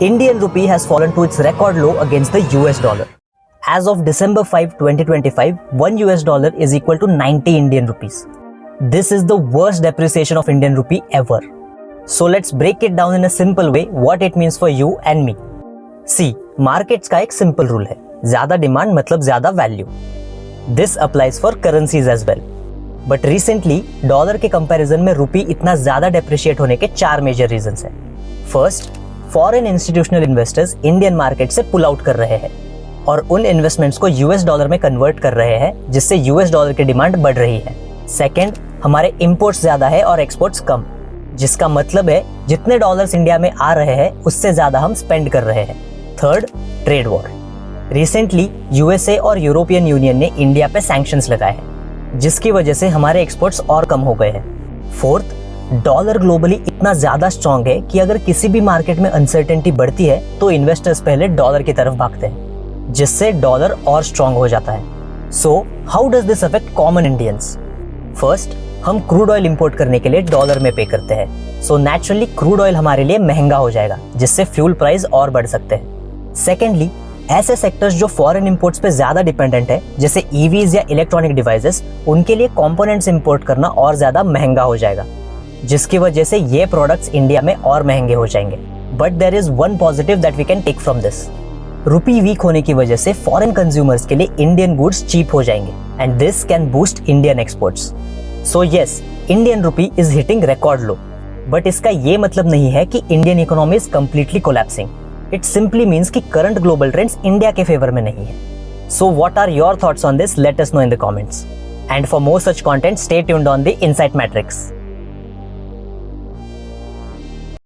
Indian rupee has fallen to its record low against the US dollar. As of December 5, 2025, $1 is equal to 90 Indian rupees. This is the worst depreciation of Indian rupee ever. So let's break it down in a simple way what it means for you and me. See, markets का एक simple rule है, ज़्यादा demand मतलब ज़्यादा value. This applies for currencies as well. But recently, dollar के comparison में रुपी इतना ज़्यादा डेप्रिशिएट होने के 4 मेजर रीजंस हैं. First, foreign institutional investors Indian market से पुल आउट कर रहे हैं और उन इन्वेस्टमेंट्स को यूएस डॉलर में कन्वर्ट कर रहे हैं, जिससे यूएस डॉलर की डिमांड बढ़ रही है. सेकेंड, हमारे इंपोर्ट्स ज़्यादा है और एक्सपोर्ट्स कम, जिसका मतलब है जितने डॉलर्स इंडिया में आ रहे हैं उससे ज़्यादा हम स्पेंड कर रहे हैं. Third, trade war. Recently USA और यूरोपियन यूनियन ने इंडिया पे सैंक्शंस लगाए हैं, जिसकी वजह से हमारे एक्सपोर्ट्स और कम हो गए हैं. फोर्थ, डॉलर ग्लोबली इतना ज़्यादा स्ट्रांग है कि अगर किसी भी मार्केट में अनसर्टेनिटी बढ़ती है तो इन्वेस्टर्स पहले डॉलर की तरफ भागते हैं, जिससे डॉलर और स्ट्रांग हो जाता है. So how does this affect common Indians? First, हम क्रूड ऑयल इंपोर्ट करने के लिए डॉलर में पे करते हैं, सो नेचुरली क्रूड ऑयल हमारे लिए महंगा हो जाएगा, जिससे फ्यूल प्राइस और बढ़ सकते हैं. सेकेंडली, ऐसे सेक्टर्स जो फॉरेन इंपोर्ट्स पे ज़्यादा डिपेंडेंट है, जैसे ईवीज या इलेक्ट्रॉनिक डिवाइसेस, उनके लिए कंपोनेंट्स इंपोर्ट करना और ज़्यादा महंगा हो जाएगा, जिसकी वजह से ये प्रोडक्ट्स इंडिया में और महंगे हो जाएंगे. But there is one positive that we can take from this. Rupee weak होने की वजह से फॉरेन कंज्यूमर्स के लिए इंडियन गुड्स चीप हो जाएंगे and this can boost Indian exports. So yes, Indian rupee is hitting record low, but इसका ये मतलब नहीं है कि Indian economy is completely collapsing. It simply means कि करंट ग्लोबल ट्रेंड्स इंडिया के फेवर में नहीं है. So what are your thoughts on this? Let us know in the comments. And for more such content, stay tuned on the Insight matrix.